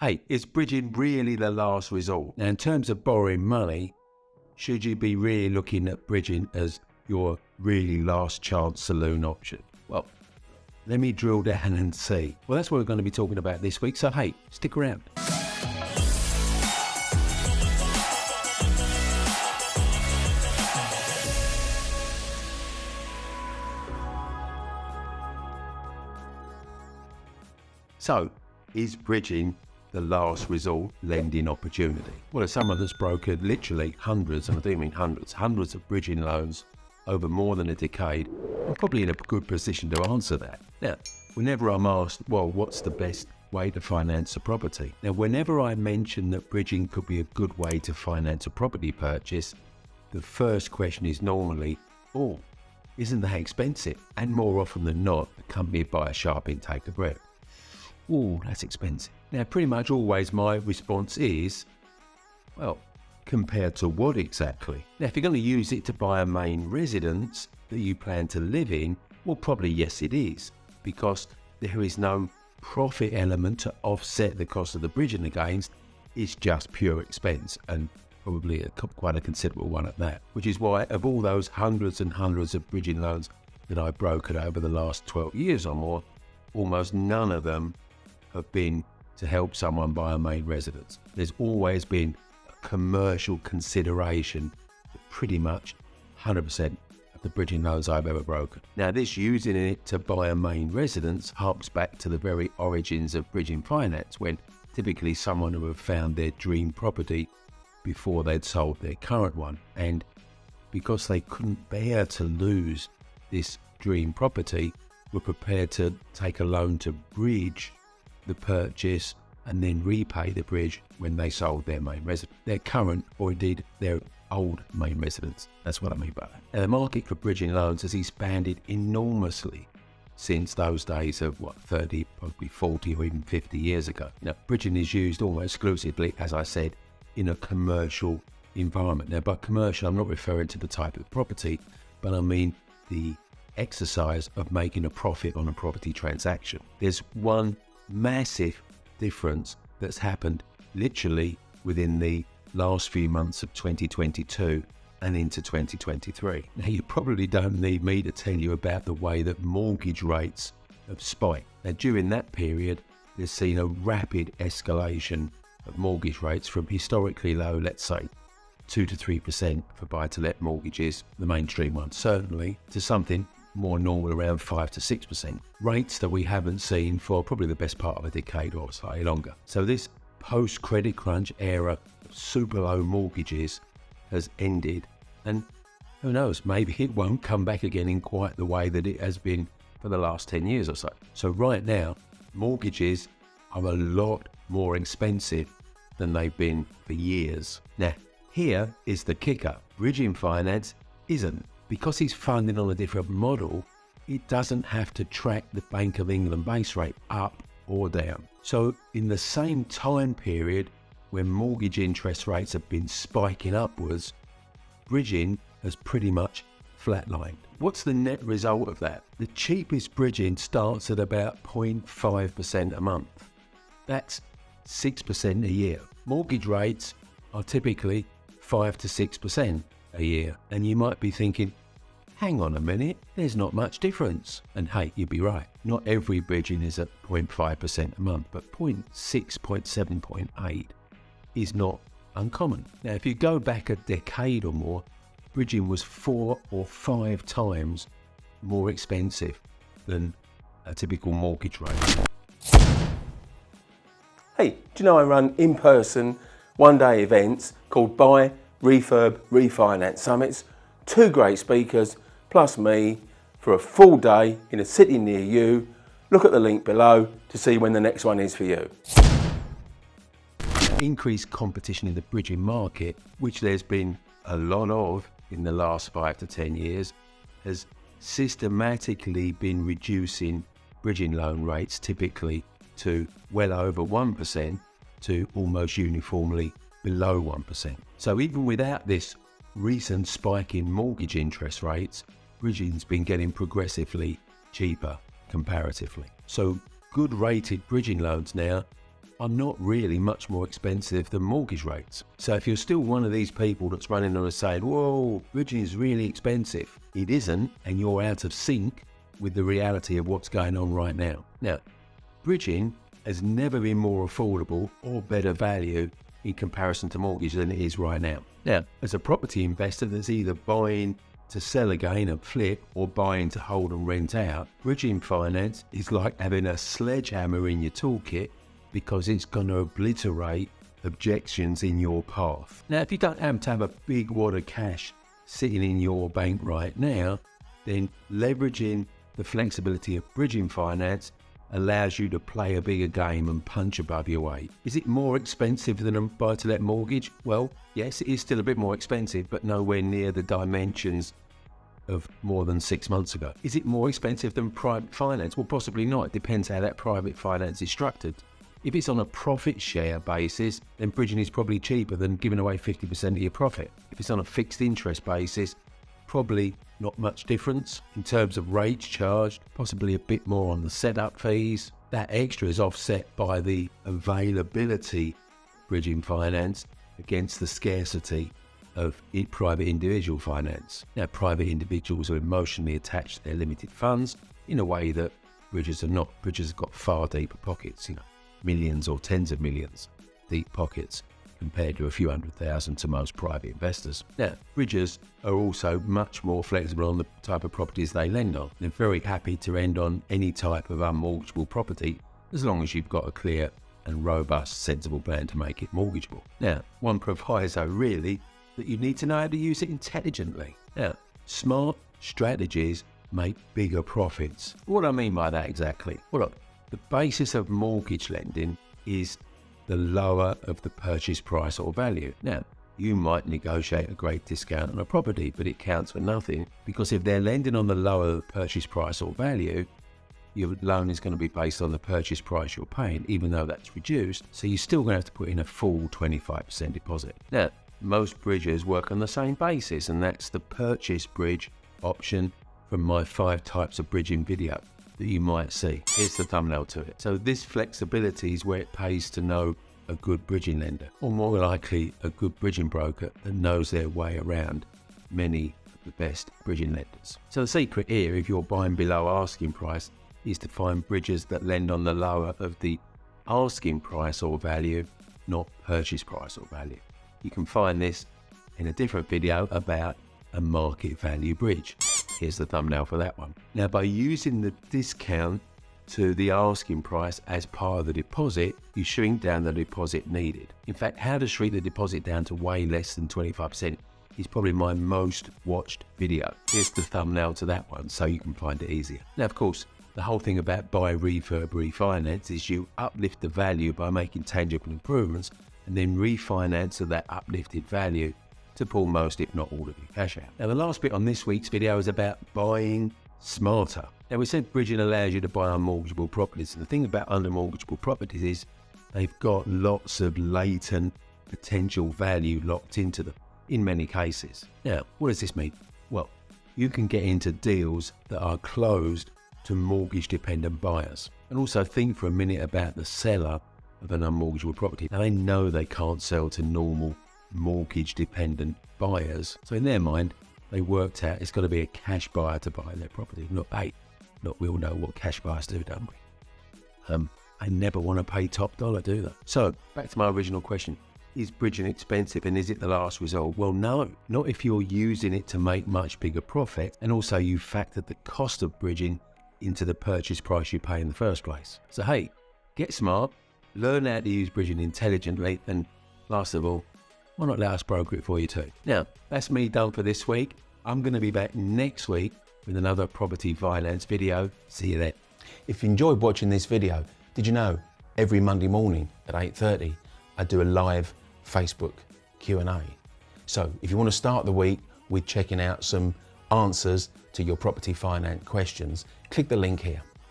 Hey, is bridging really the last resort? Now, in terms of borrowing money, should you be really looking at bridging as your really last chance saloon option? Well, let me drill down and see. Well, that's what we're going to be talking about this week, so hey, stick around. So, is bridging the last resort lending opportunity? Well, as someone that's brokered literally hundreds, and I do mean hundreds of bridging loans over more than a decade, I'm probably in a good position to answer that. Now, whenever I'm asked, well, what's the best way to finance a property? Now, whenever I mention that bridging could be a good way to finance a property purchase, the first question is normally, oh, isn't that expensive? And more often than not, accompanied by a sharp intake of breath. Oh, that's expensive. Now, pretty much always my response is, well, compared to what exactly? Now, if you're going to use it to buy a main residence that you plan to live in, well, probably yes, it is, because there is no profit element to offset the cost of the bridging against. It's just pure expense, and probably quite a considerable one at that, which is why of all those hundreds and hundreds of bridging loans that I've brokered over the last 12 years or more, almost none of them have been to help someone buy a main residence. There's always been a commercial consideration for pretty much 100% of the bridging loans I've ever broken. Now, this using it to buy a main residence harks back to the very origins of bridging finance, when typically someone who have found their dream property before they'd sold their current one, and because they couldn't bear to lose this dream property, were prepared to take a loan to bridge the purchase and then repay the bridge when they sold their main residence, their current or indeed their old main residence. That's what I mean by that. Now, the market for bridging loans has expanded enormously since those days of 30, probably 40 or even 50 years ago. Bridging is used almost exclusively, as I said, in a commercial environment. Now, by commercial, I'm not referring to the type of property, but I mean the exercise of making a profit on a property transaction. There's one massive difference that's happened literally within the last few months of 2022 and into 2023. Now, you probably don't need me to tell you about the way that mortgage rates have spiked. Now, during that period, there's seen a rapid escalation of mortgage rates from historically low, let's say 2 to 3% for buy-to-let mortgages, the mainstream ones, certainly, to something more normal around 5 to 6%. Rates that we haven't seen for probably the best part of a decade or slightly longer. So this post-credit crunch era of super low mortgages has ended, and who knows, maybe it won't come back again in quite the way that it has been for the last 10 years or so. So right now, mortgages are a lot more expensive than they've been for years. Now, here is the kicker. Bridging finance isn't. Because he's funded on a different model, it doesn't have to track the Bank of England base rate up or down. So in the same time period when mortgage interest rates have been spiking upwards, bridging has pretty much flatlined. What's the net result of that? The cheapest bridging starts at about 0.5% a month. That's 6% a year. Mortgage rates are typically 5 to 6% a year. And you might be thinking, hang on a minute, there's not much difference. And hey, you'd be right. Not every bridging is at 0.5% a month, but 0.6, 0.7, 0.8 is not uncommon. Now, if you go back a decade or more, bridging was 4 or 5 times more expensive than a typical mortgage rate. Hey, do you know I run in-person one-day events called Buy, Refurb, Refinance Summits? 2 great speakers plus me for a full day in a city near you. Look at the link below to see when the next one is for you. Increased competition in the bridging market, which there's been a lot of in the last 5 to 10 years, has systematically been reducing bridging loan rates, typically to well over 1% to almost uniformly below 1%. So even without this recent spike in mortgage interest rates, bridging's been getting progressively cheaper comparatively. So good rated bridging loans now are not really much more expensive than mortgage rates. So if you're still one of these people that's running on and saying, whoa, bridging is really expensive, it isn't, and you're out of sync with the reality of what's going on right now. Now, bridging has never been more affordable or better value in comparison to mortgage than it is right now. Now, as a property investor that's either buying to sell again and flip or buying to hold and rent out, bridging finance is like having a sledgehammer in your toolkit because it's going to obliterate objections in your path. Now, if you don't happen to have a big wad of cash sitting in your bank right now, then leveraging the flexibility of bridging finance allows you to play a bigger game and punch above your weight. Is it more expensive than a buy-to-let mortgage? Well, yes, it is still a bit more expensive, but nowhere near the dimensions of more than 6 months ago. Is it more expensive than private finance? Well, possibly not. It depends how that private finance is structured. If it's on a profit share basis, then bridging is probably cheaper than giving away 50% of your profit. If it's on a fixed interest basis, probably not much difference in terms of rates charged, possibly a bit more on the setup fees. That extra is offset by the availability bridging finance against the scarcity of private individual finance. Now, private individuals are emotionally attached to their limited funds in a way that bridges are not. Bridges have got far deeper pockets, millions or tens of millions deep pockets compared to a few 100,000 to most private investors. Now, bridgers are also much more flexible on the type of properties they lend on. They're very happy to lend on any type of unmortgageable property as long as you've got a clear and robust, sensible plan to make it mortgageable. Now, one proviso really that you need to know how to use it intelligently. Now, smart strategies make bigger profits. What do I mean by that exactly? Well, look, the basis of mortgage lending is the lower of the purchase price or value. Now, you might negotiate a great discount on a property, but it counts for nothing because if they're lending on the lower purchase price or value, your loan is going to be based on the purchase price you're paying, even though that's reduced. So you're still going to have to put in a full 25% deposit. Now, most bridgers work on the same basis, and that's the purchase bridge option from my 5 types of bridging video that you might see. Here's the thumbnail to it. So this flexibility is where it pays to know a good bridging lender, or more likely a good bridging broker that knows their way around many of the best bridging lenders. So the secret here, if you're buying below asking price, is to find bridgers that lend on the lower of the asking price or value, not purchase price or value. You can find this in a different video about a market value bridge. Here's the thumbnail for that one. Now, by using the discount to the asking price as part of the deposit, you shrink down the deposit needed. In fact, how to shrink the deposit down to way less than 25% is probably my most watched video. Here's the thumbnail to that one so you can find it easier. Now, of course, the whole thing about buy, refurb, refinance is you uplift the value by making tangible improvements and then refinance of that uplifted value to pull most, if not all, of your cash out. Now, the last bit on this week's video is about buying smarter. Now, we said bridging allows you to buy unmortgageable properties, and the thing about unmortgageable properties is they've got lots of latent potential value locked into them in many cases. Now, what does this mean? Well, you can get into deals that are closed to mortgage-dependent buyers. And also think for a minute about the seller of an unmortgageable property. Now, they know they can't sell to normal mortgage-dependent buyers. So in their mind, they worked out it's got to be a cash buyer to buy their property. Look, we all know what cash buyers do, don't we? They never want to pay top dollar, do they? So back to my original question. Is bridging expensive and is it the last resort? Well, no, not if you're using it to make much bigger profit, and also you factored the cost of bridging into the purchase price you pay in the first place. So hey, get smart, learn how to use bridging intelligently, and last of all, why not let us broker it for you too? Now, that's me done for this week. I'm going to be back next week with another property finance video. See you then. If you enjoyed watching this video, did you know every Monday morning at 8:30 I do a live Facebook Q&A. So if you want to start the week with checking out some answers to your property finance questions, click the link here.